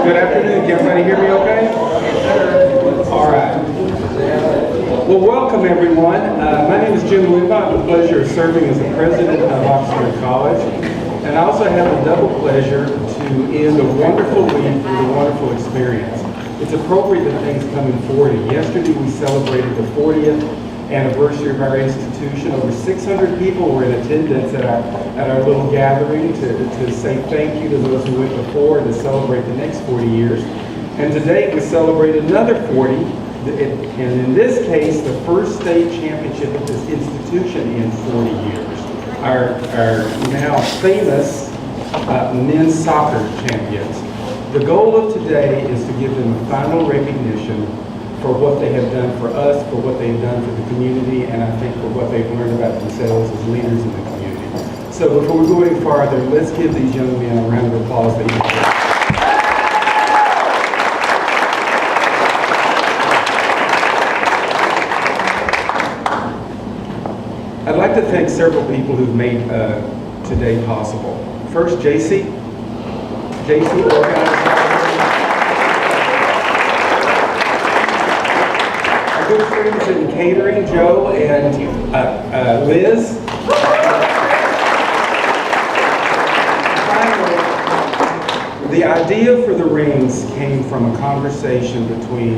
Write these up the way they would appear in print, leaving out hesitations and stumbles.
Good afternoon. Can everybody hear me okay? All right. Well, welcome everyone. My name is Jim Luba. I have the pleasure of serving as the president of Oxnard College. And I also have the double pleasure to end a wonderful week with a wonderful experience. It's appropriate that things come in 40. Yesterday we celebrated the 40th anniversary of our institution. Over 600 people were in attendance at our little gathering to say thank you to those who went before and to celebrate the next 40 years. And today we celebrate another 40, and in this case, the first state championship of this institution in 40 years. Our now famous men's soccer champions. The goal of today is to give them a final recognition for what they have done for us, for what they've done for the community, and I think for what they've learned about themselves as leaders in the community. So before we go any farther, let's give these young men a round of applause. I'd like to thank several people who've made today possible. First, JC organized. Our good friends in catering, Joe and Liz. Finally, the idea for the rings came from a conversation between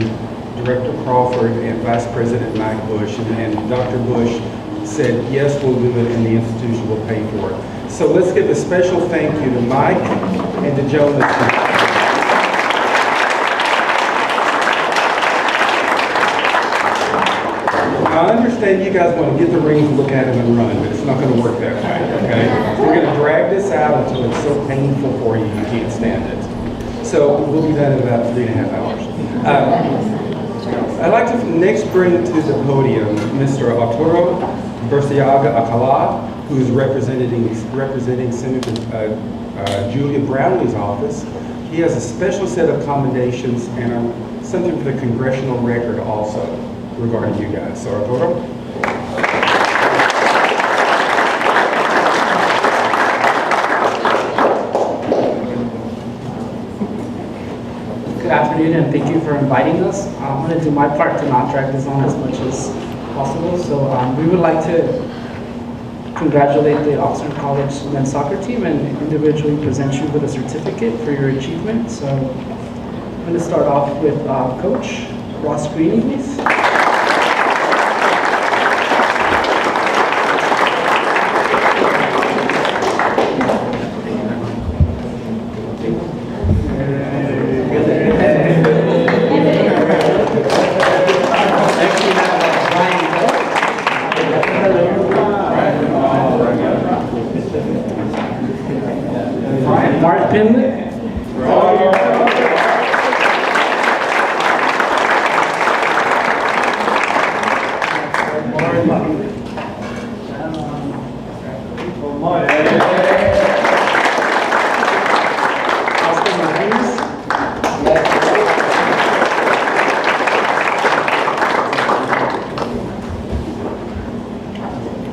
Director Crawford and Vice President Mike Bush, and Dr. Bush said, yes, we'll do it, and the institution will pay for it. So let's give a special thank you to Mike and to Jonas. I understand you guys want to get the rings, look at them, and run, but it's not going to work that way, okay? We're going to drag this out until it's so painful for you, you can't stand it. So we'll be done in about 3.5 hours. I'd like to next bring to the podium Mr. Arturo Burciaga Alcala, who is representing Senator Julia Brownlee's office. He has a special set of commendations and something for the congressional record also regarding you guys. So Arturo. Good afternoon, and thank you for inviting us. I'm going to do my part to not drag this on as much as possible. So we would like to congratulate the Oxnard College men's soccer team and individually present you with a certificate for your achievement. So I'm going to start off with Coach Ross Greene, please. Mark Pinley.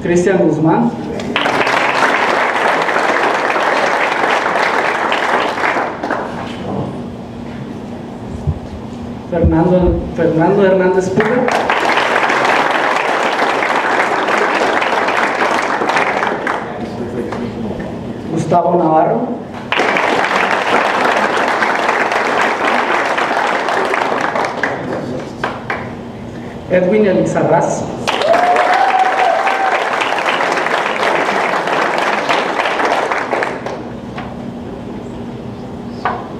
Cristian Guzmán. Fernando Hernández Puga. Gustavo Navarro. Edwin Elizarraz.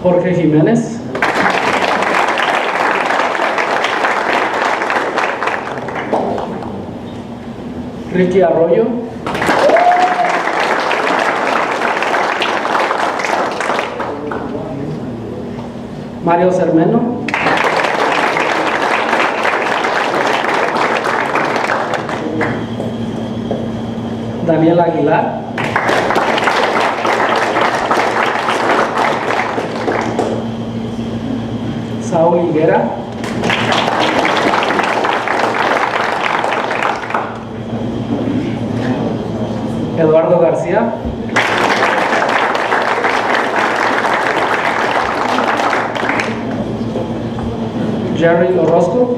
Jorge Jiménez. Ricky Arroyo. Mario Cermeno. Daniel Aguilar. Saúl Higuera. Eduardo García. Jerry Orozco.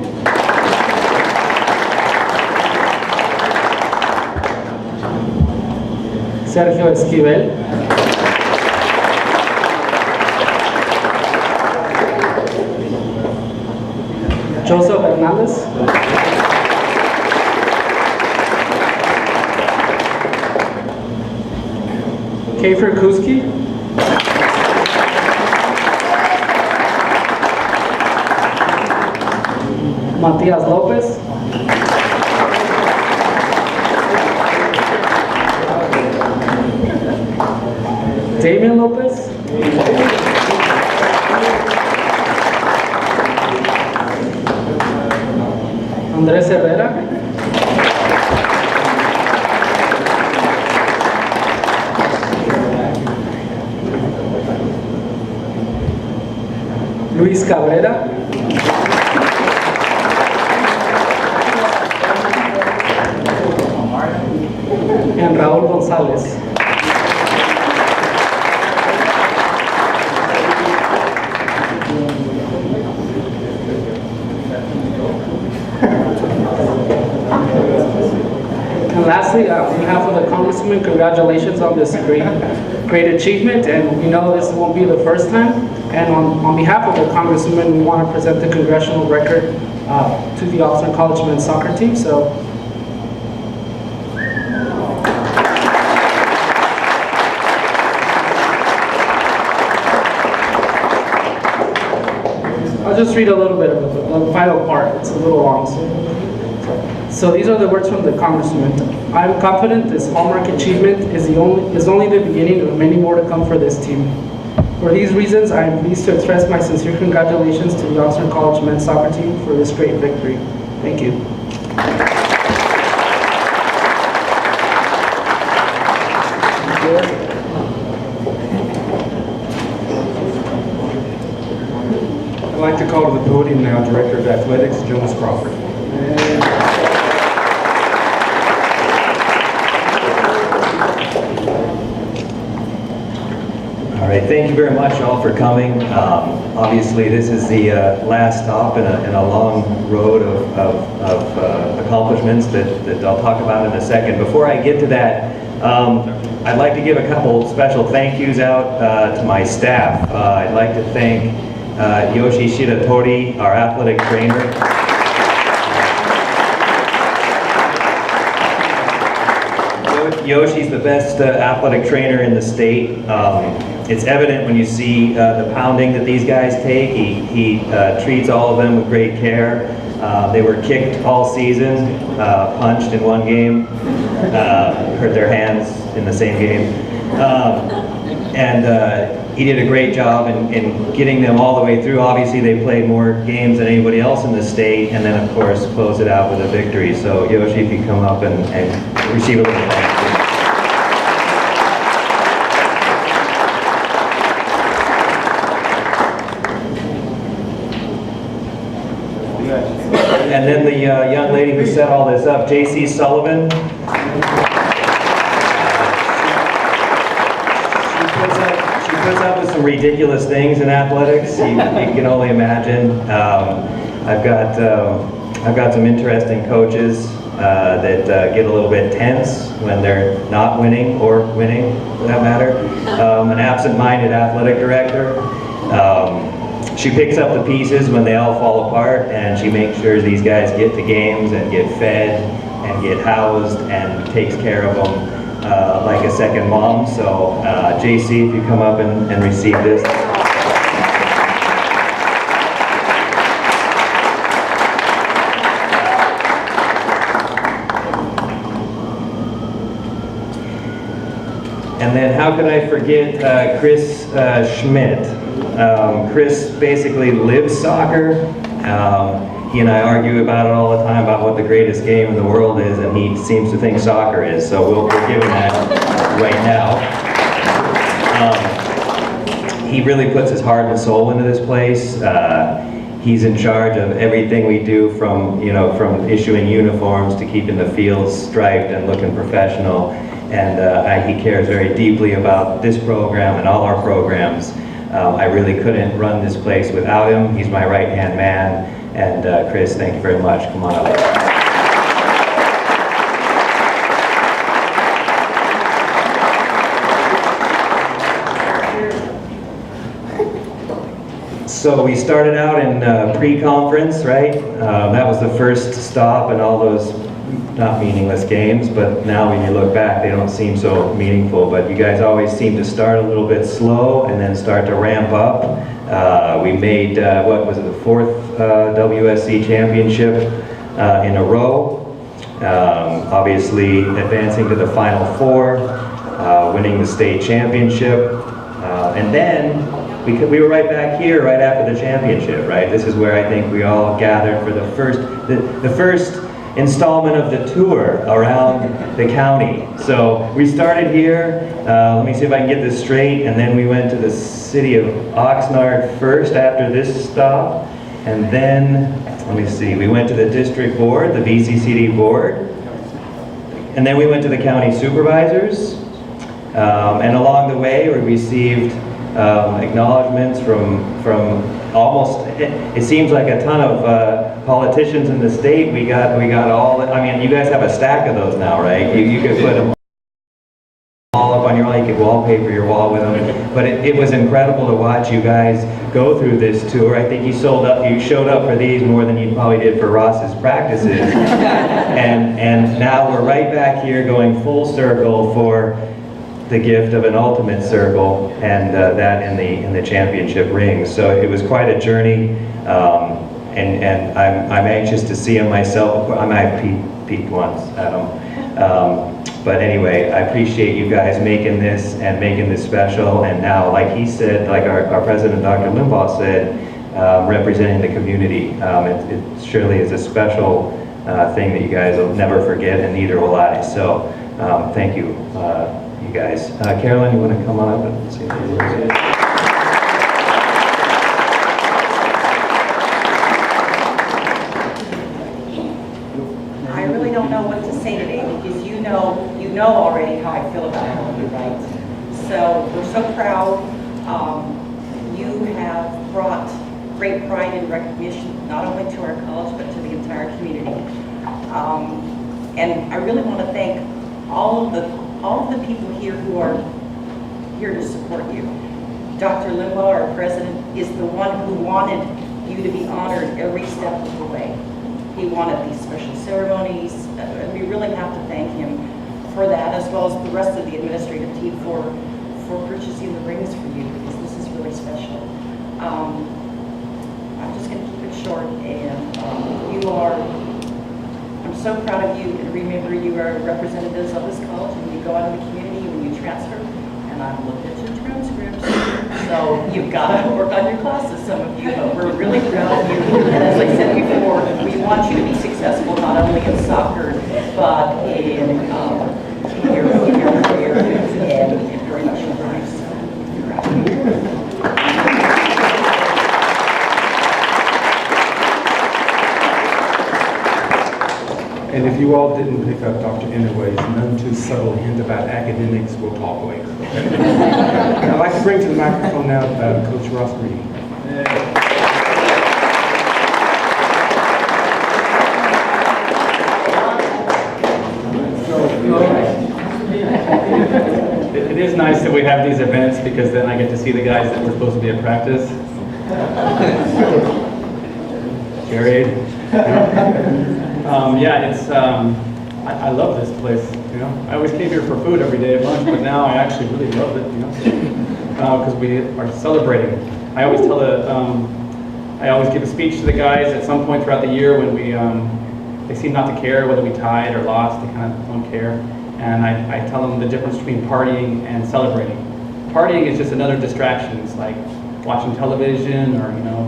Sergio Esquivel. Joseph Hernandez. Kiefer Kuski. Matias Lopez. Damian Lopez. Andrés Herrera. Luis Cabrera. And Raúl González. And lastly, on behalf of the Congressman, congratulations on this great achievement. And we know this won't be the first time. And on behalf of the Congressman, we want to present the congressional record to the Oxnard College men's soccer team. So. I'll just read a little bit of the final part. It's a little long. So these are the words from the Congressman. I am confident this hallmark achievement is only the beginning of many more to come for this team. For these reasons, I am pleased to express my sincere congratulations to the Oxnard College men's soccer team for this great victory. Thank you. I'd like to call to the podium now Director of Athletics, Jonas Crawford. All right, thank you very much all for coming. Obviously, this is the last stop in a long road of accomplishments that I'll talk about in a second. Before I get to that, I'd like to give a couple special thank yous out to my staff. I'd like to thank Yoshi Shiratori, our athletic trainer. Yoshi's the best athletic trainer in the state. It's evident when you see the pounding that these guys take. He treats all of them with great care. They were kicked all season, punched in one game, hurt their hands in the same game. He did a great job in getting them all the way through. Obviously, they played more games than anybody else in the state, and then, of course, closed it out with a victory. So, Yoshi, if you come up and receive a little thanks. And then the young lady who set all this up, J.C. Sullivan. She puts up with some ridiculous things in athletics. You can only imagine. I've got some interesting coaches that get a little bit tense when they're not winning or winning, for that matter. An absent-minded athletic director. She picks up the pieces when they all fall apart, and she makes sure these guys get to games and get fed and get housed and takes care of them like a second mom. So JC, if you come up and receive this. And then how could I forget Chris Schmidt? Chris basically lives soccer. He and I argue about it all the time about what the greatest game in the world is, and he seems to think soccer is, so we'll give him that right now. He really puts his heart and soul into this place. He's in charge of everything we do, from issuing uniforms to keeping the fields striped and looking professional. And he cares very deeply about this program and all our programs. I really couldn't run this place without him. He's my right-hand man. And Chris, thank you very much. Come on up. So we started out in pre-conference, right? That was the first stop in all those not meaningless games, but now when you look back, they don't seem so meaningful. But you guys always seem to start a little bit slow and then start to ramp up. We made, what was it, the fourth WSC championship in a row. Obviously advancing to the Final Four, winning the state championship, and then we were right back here right after the championship, right? This is where I think we all gathered for the first installment of the tour around the county. So we started here, let me see if I can get this straight, and then we went to the city of Oxnard first after this stop, and then, let me see, we went to the district board, the VCCD board, and then we went to the county supervisors, and along the way we received acknowledgments from almost, it seems like a ton of politicians in the state. We got all, I mean, you guys have a stack of those now, right? You could put them all up on your wall, you could wallpaper your wall with them. But it was incredible to watch you guys go through this tour. I think you showed up for these more than you probably did for Ross's practices. and now we're right back here going full circle for the gift of an ultimate circle, and that in the championship ring. So it was quite a journey, and I'm anxious to see him myself. I might have peeked once at him, but anyway, I appreciate you guys making this and making this special. And now, like he said, like our president, Dr. Limbaugh said, representing the community. It surely is a special thing that you guys will never forget, and neither will I. So thank you. You guys. Carolyn, you want to come on up and say a few words? I really don't know what to say today, because you know already how I feel about all of you, right? So we're so proud. You have brought great pride and recognition, not only to our college, but to the entire community. And I really want to thank all of the people here who are here to support you. Dr. Limbaugh, our president, is the one who wanted you to be honored every step of the way. He wanted these special ceremonies, and we really have to thank him for that, as well as the rest of the administrative team for purchasing the rings for you, because this is really special. I'm just going to keep it short, and I'm so proud of you, and remember, you are representatives of this college when you go out in the community, when you transfer, and I've looked at your transcripts, so you've got to work on your classes, some of you, but we're really proud of you. And as I said before, we want you to be successful not only in soccer, but in your career and in very much in life. And if you all didn't pick up Dr. Inouye's none too subtle hint about academics, we'll talk later. I'd like to bring to the microphone now Coach Ross Green. It is nice that we have these events, because then I get to see the guys that were supposed to be at practice. Jerry. Yeah, it's, I love this place, you know. I always came here for food every day at lunch, but now I actually really love it, you know, because we are celebrating. I always tell I always give a speech to the guys at some point throughout the year when they seem not to care whether we tied or lost, they kind of don't care. And I tell them the difference between partying and celebrating. Partying is just another distraction. It's like watching television or, you know,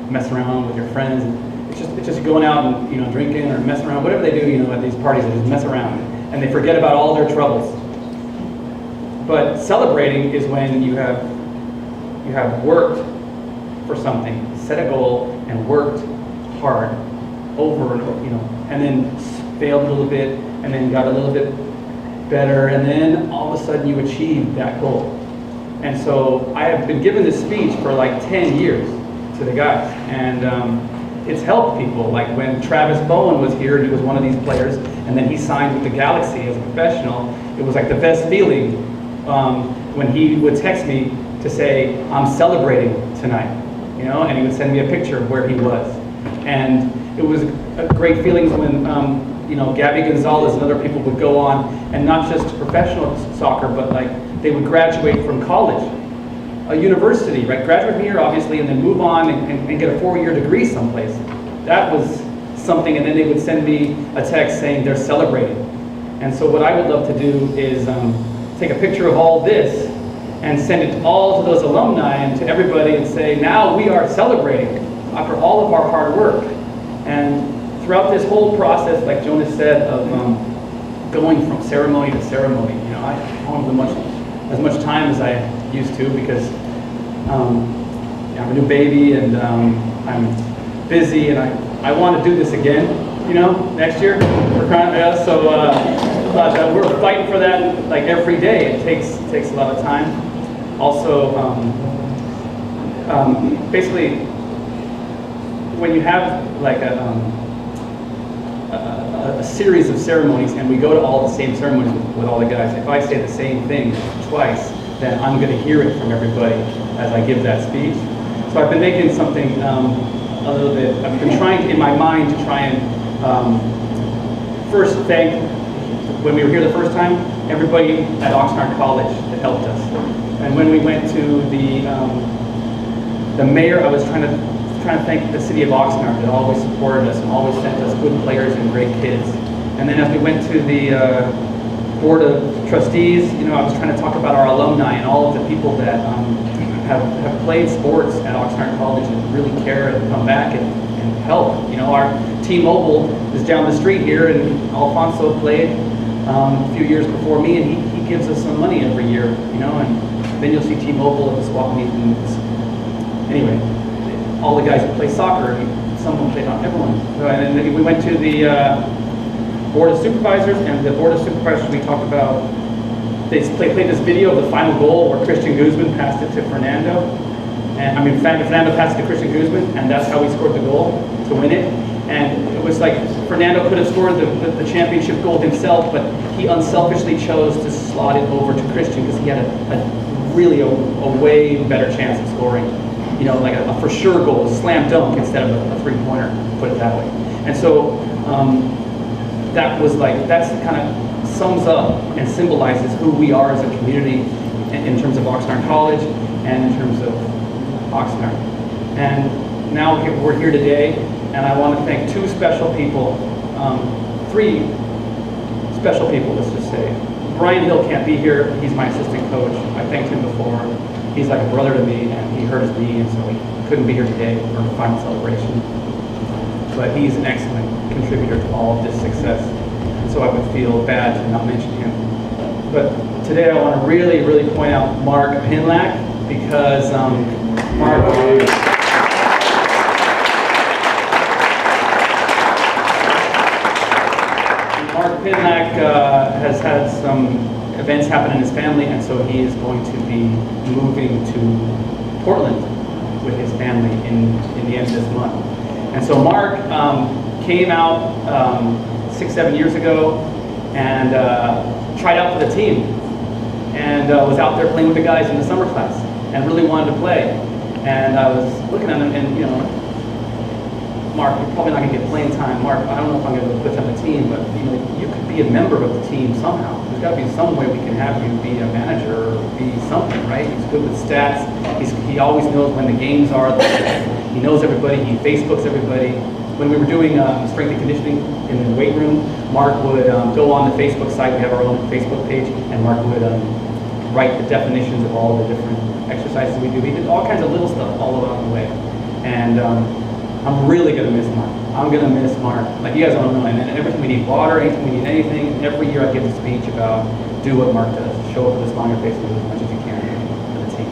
messing around with your friends. It's just going out and, you know, drinking or messing around, whatever they do, you know, at these parties, they just mess around and they forget about all their troubles. But celebrating is when you have worked for something, set a goal and worked hard over and over, you know, and then failed a little bit and then got a little bit better, and then all of a sudden you achieved that goal. And so I have been giving this speech for like 10 years to the guys, and it's helped people. Like when Travis Bowen was here, he was one of these players, and then he signed with the Galaxy as a professional. It was like the best feeling when he would text me to say, I'm celebrating tonight, and he would send me a picture of where he was. And it was a great feeling when, Gabby Gonzalez and other people would go on, and not just professional soccer, but like they would graduate from college, a university, right? Graduate from here, obviously, and then move on and get a 4-year degree someplace. That was something, and then they would send me a text saying they're celebrating. And so what I would love to do is take a picture of all this and send it all to those alumni and to everybody and say, now we are celebrating after all of our hard work. And throughout this whole process, like Jonas said, of going from ceremony to ceremony, I don't have as much time as I used to because I have a new baby and I'm busy, and I want to do this again, next year. So we're fighting for that like every day. It takes a lot of time. Also, basically, when you have like a series of ceremonies, and we go to all the same ceremonies with all the guys, if I say the same thing twice, then I'm going to hear it from everybody as I give that speech. So I've been making something a little bit, I've been trying in my mind to try and first thank, when we were here the first time, everybody at Oxnard College that helped us. And when we went to the mayor, I was trying to thank the city of Oxnard that always supported us and always sent us good players and great kids. And then as we went to the board of trustees, I was trying to talk about our alumni and all of the people that have played sports at Oxnard College and really care and come back and help. Our T-Mobile is down the street here, and Alfonso played a few years before me, and he gives us some money every year, and then you'll see T-Mobile at the swap meet. Anyway, all the guys who play soccer, someone played, not everyone. So, and then we went to the Board of Supervisors, and the Board of Supervisors, we talked about, they played this video of the final goal where Christian Guzman passed it to Fernando. And Fernando passed it to Christian Guzman, and that's how he scored the goal to win it. And it was like Fernando could have scored the championship goal himself, but he unselfishly chose to slot it over to Christian because he had a really way better chance of scoring. Like a for sure goal, a slam dunk instead of a 3-pointer, put it that way. And so that's kind of sums up and symbolizes who we are as a community in terms of Oxnard College and in terms of Oxnard. And now we're here today, and I want to thank 2 special people, 3 special people, let's just say. Brian Hill can't be here. He's my assistant coach. I thanked him before. He's like a brother to me, and he hurt his knee, and so he couldn't be here today for the final celebration. But he's an excellent contributor to all of this success, and so I would feel bad to not mention him. But today I want to really, really point out Mark Pinlack, because Mark Pinlack has had some events happen in his family, and so he is going to be moving to Portland with his family in the end of this month. And so Mark came out 6-7 years ago and tried out for the team, and was out there playing with the guys in the summer class and really wanted to play. And I was looking at him and, Mark, you're probably not going to get playing time. Mark, I don't know if I'm going to put you on the team, but you could be a member of the team somehow. There's got to be some way we can have you be a manager or be something, right? He's good with stats. He always knows when the games are. He knows everybody. He Facebooks everybody. When we were doing strength and conditioning in the weight room, Mark would go on the Facebook site. We have our own Facebook page, and Mark would write the definitions of all the different exercises we do. He did all kinds of little stuff all along the way. And I'm really going to miss Mark. I'm going to miss Mark. Like, you guys don't know, and every time we need water, anytime we need anything, every year I give a speech about do what Mark does. Show up with a smile on your face and do as much as you can for the team.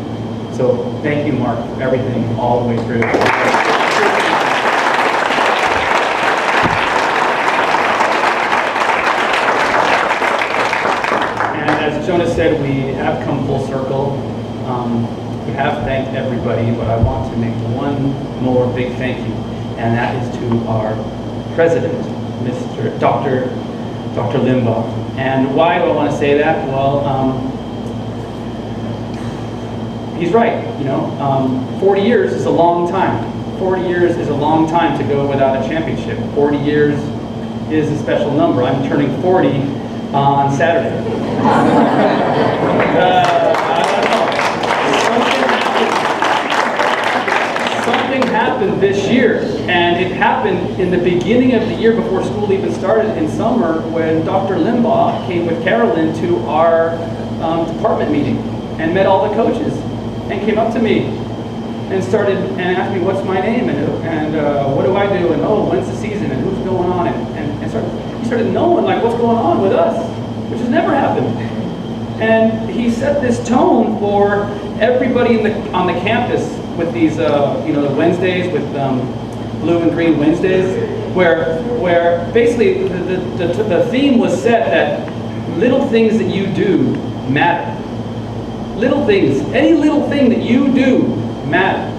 So thank you, Mark, for everything all the way through. And as Jonas said, we have come full circle. We have thanked everybody, but I want to make one more big thank you. and that is to our president, Dr. Limbaugh. And why do I want to say that? Well, he's right, 40 years is a long time. 40 years is a long time to go without a championship. 40 years is a special number. I'm turning 40 on Saturday. Something happened this year, and it happened in the beginning of the year before school even started in summer when Dr. Limbaugh came with Carolyn to our department meeting and met all the coaches and came up to me and started and asked me what's my name and what do I do and oh, when's the season and who's going on and he started knowing like what's going on with us, which has never happened. And he set this tone for everybody on the campus with these the Wednesdays with blue and green Wednesdays, where basically the theme was set that little things that you do matter. Little things, any little thing that you do matters.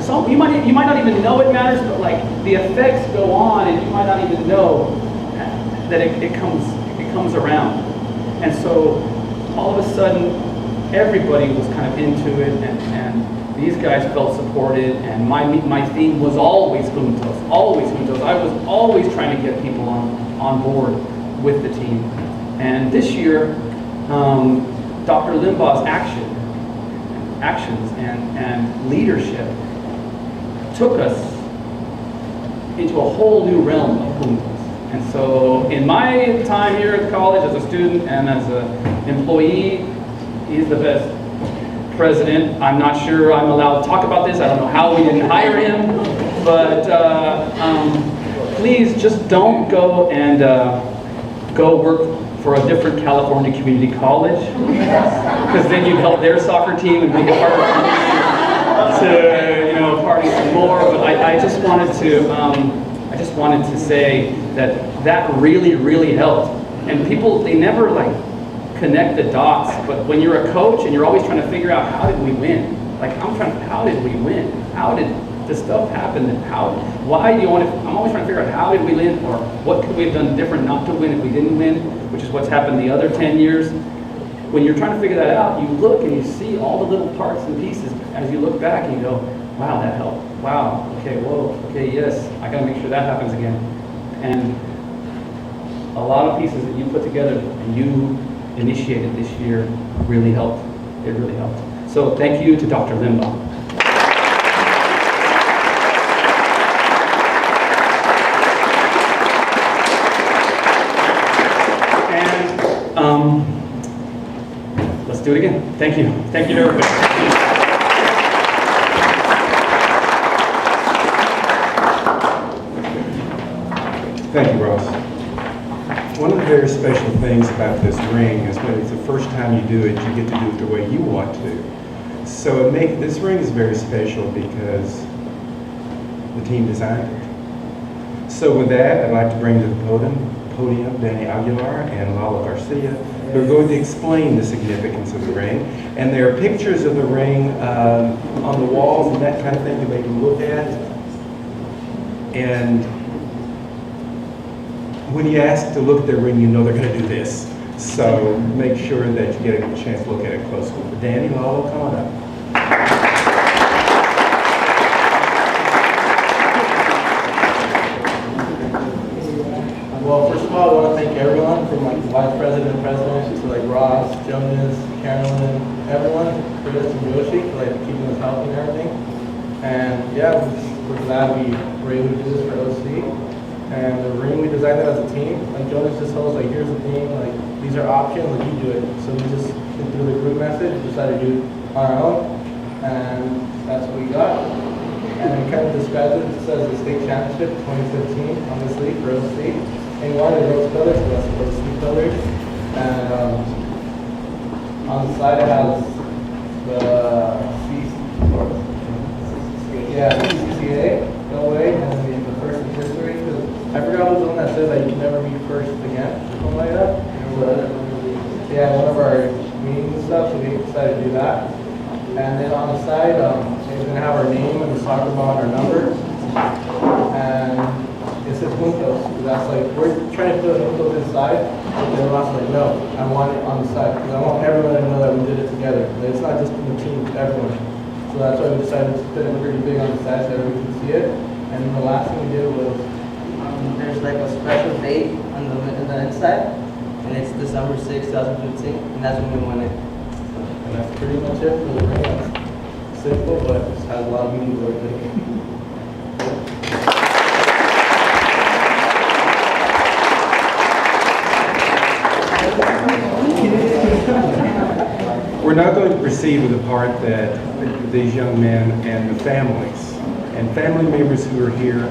So you might not even know it matters, but like the effects go on, and you might not even know that it comes around. And so all of a sudden, everybody was kind of into it, and these guys felt supported. And my theme was always Juntos, always Juntos. I was always trying to get people on board with the team. And this year, Dr. Limbaugh's actions and leadership took us into a whole new realm of Juntos. And so in my time here at college as a student and as an employee, he's the best president. I'm not sure I'm allowed to talk about this. I don't know how we didn't hire him, but please just don't go and go work for a different California community college, because then you'd help their soccer team and make it harder to party some more. But I just wanted to say that really helped. And people, they never like connect the dots, but when you're a coach and you're always trying to figure out how did we win? Like how did we win? How did this stuff happen? And I'm always trying to figure out how did we win, or what could we have done different not to win if we didn't win, which is what's happened the other 10 years. When you're trying to figure that out, you look and you see all the little parts and pieces as you look back and you go, wow, that helped. Wow, okay, whoa, okay, yes, I gotta make sure that happens again. And a lot of pieces that you put together and you initiated this year really helped. It really helped. So thank you to Dr. Limbaugh. And let's do it again. Thank you. Thank you to everybody. Thank you, Ross. One of the very special things about this ring is when it's the first time you do it, you get to do it the way you want to. So this ring is very special because the team designed it. So with that, I'd like to bring to the podium Danny Aguilar and Lala Garcia, who are going to explain the significance of the ring. And there are pictures of the ring on the walls and that kind of thing that they can look at. And when you ask to look at their ring, you know they're going to do this. So make sure that you get a chance to look at it closely. But Danny, Lalo, come on up. Well, first of all, I want to thank everyone from like vice president and president to like Ross, Jonas, Carolyn, everyone, Chris and Yoshi for like keeping us healthy and everything. And yeah, we're glad we were able to do this for OC. And the ring, we designed it as a team. Like Jonas just told us, like, here's the thing, like, these are options, like, you do it. So we just went through the group message, decided to do it on our own, and that's what we got. And it kind of describes it, it says the state championship 2015 on this league for OC. And we wanted rose colors, so that's the OC colors. And on the side it has the CCA, no way, and then the first in history. I forgot what was the one that says that you can never be first again, or something like that. So, yeah, one of our meetings and stuff, so we decided to do that. And then on the side, we're going to have our name and the soccer ball and our number. juntos. That's like, we're trying to put juntos inside, but then Ross like, no, I want it on the side, because I want everyone to know that we did it together. That it's not just the team, it's everyone. So that's why we decided to put it pretty big on the side so everyone can see it. And then the last thing we did was, There's like a special date on the inside, and it's December 6, 2015, and that's when we won it. and that's pretty much it for the ring. It's simple, but it has a lot of meaning to it. We're now going to proceed with the part that these young men and the families and family members who are here,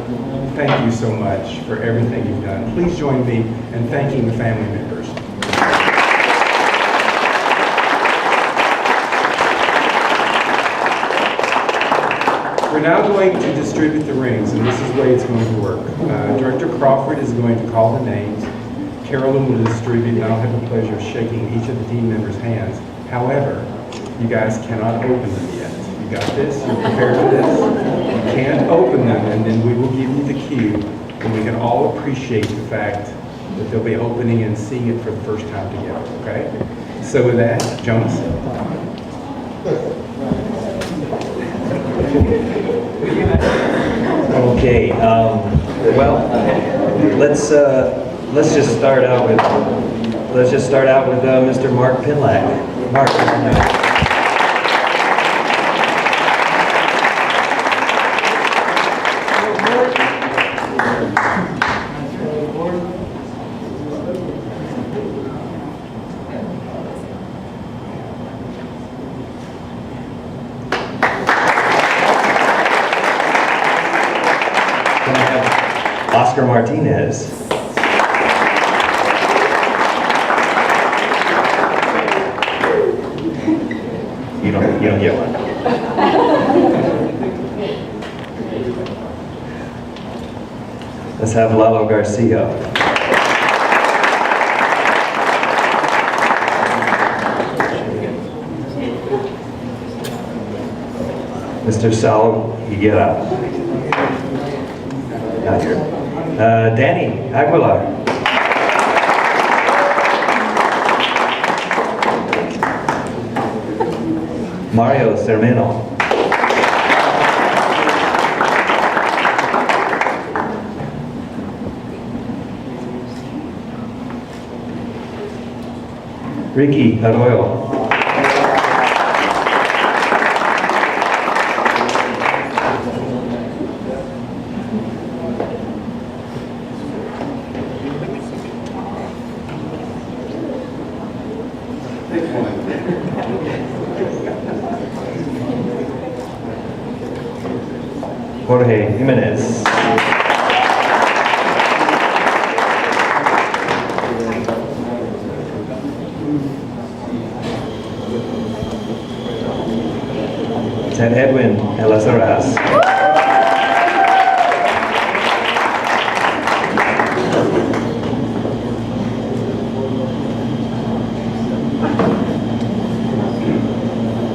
thank you so much for everything you've done. Please join me in thanking the family members. We're now going to distribute the rings, and this is the way it's going to work. Director Crawford is going to call the names. Carolyn will distribute, and I'll have the pleasure of shaking each of the team members' hands. However, you guys cannot open them yet. You got this? You're prepared for this? You can't open them, and then we will give you the cue, and we can all appreciate the fact that they'll be opening and seeing it for the first time together, okay? So with that, Jonas? Okay, well, let's just start out with Mr. Mark Pinlack. Mark. Oscar Martinez. You don't get one. Let's have Lalo Garcia. Mr. Sal Higuera. Not here. Danny Aguilar. Mario Cermeno. Ricky Arroyo. Jorge Jimenez. Ted Edwin Elazaraz.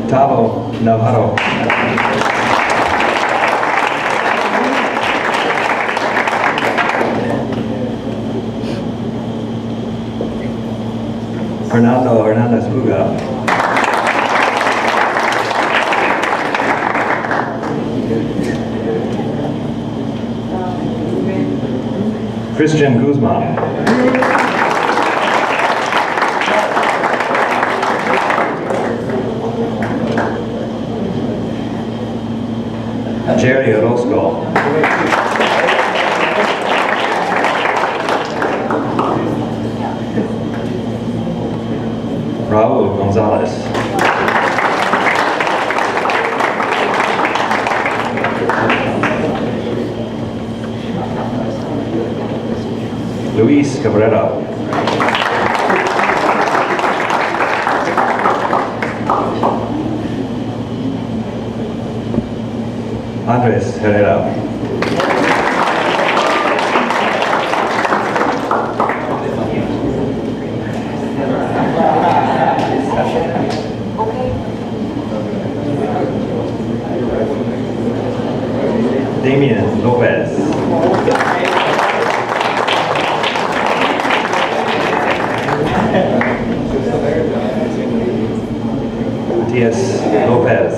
Tavo Navarro. Fernando Hernandez Puga. Christian Guzman. Jerry Orozco. Raul Gonzalez. Luis Cabrera. Andres Herrera. Damian Lopez. Matias Lopez.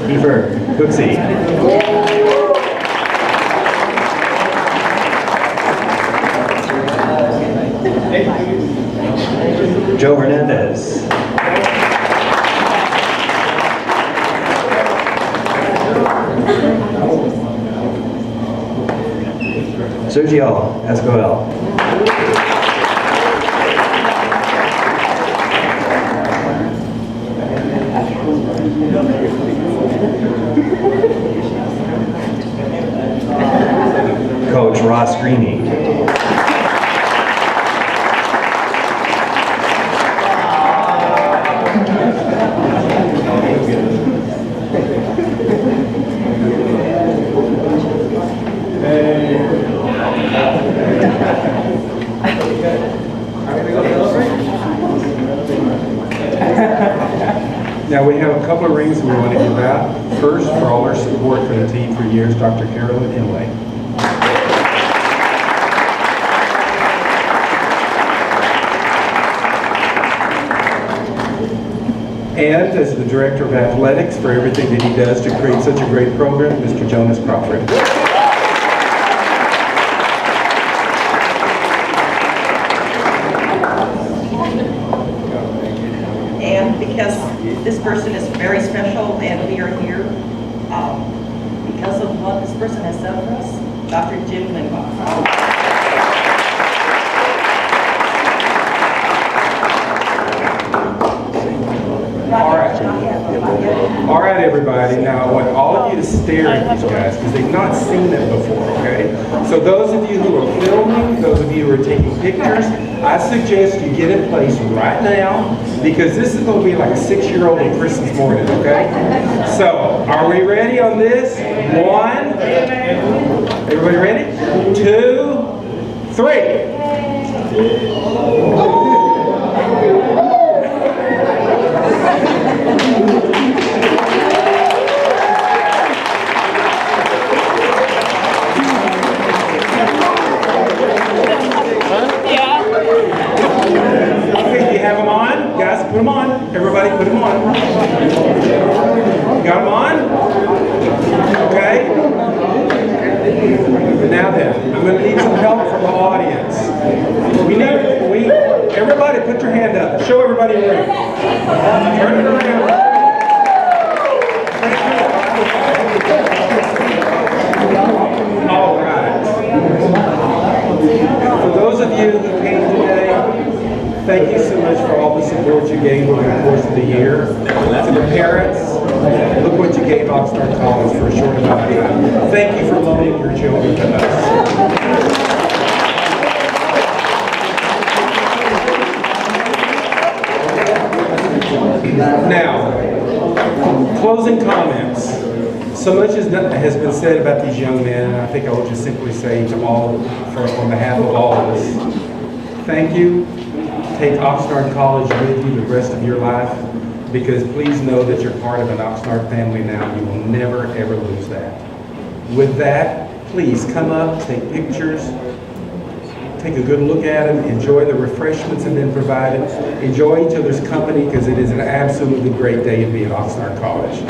Kiefer Cooksey. Joe Hernandez. Sergio Escobar. Coach Ross Greeny. Now, we have a couple of rings we want to give out. First, for all our support for the team for years, Dr. Carolyn Inlay. And as the Director of Athletics, for everything that he does to create such a great program, Mr. Jonas Crawford. And because this person is very special and we are here because of what this person has done for us, Dr. Jim Limbaugh. All right, everybody. Now, I want all of you to stare at these guys because they've not seen them before, okay? So those of you who are filming, those of you who are taking pictures, I suggest you get in place right now because this is going to be like a 6-year-old on Christmas morning, okay? So, are we ready on this? 1, everybody ready? 2, 3. Put them on. Everybody put them on. Got them on? Okay. Now then, I'm going to need some help from the audience. Everybody put your hand up. Show everybody a ring. Turn it around. All right. For those of you who came today, thank you so much for all the support you gave over the course of the year. To the parents, look what you gave Oxnard College for a short amount of time. Thank you for loaning your children to us. Now, closing comments. So much has been said about these young men, and I think I will just simply say to all, on behalf of all of us, thank you. Take Oxnard College with you the rest of your life, because please know that you're part of an Oxnard family now. You will never, ever lose that. With that, please come up, take pictures, take a good look at them, enjoy the refreshments that have been provided, enjoy each other's company, because it is an absolutely great day to be at Oxnard College.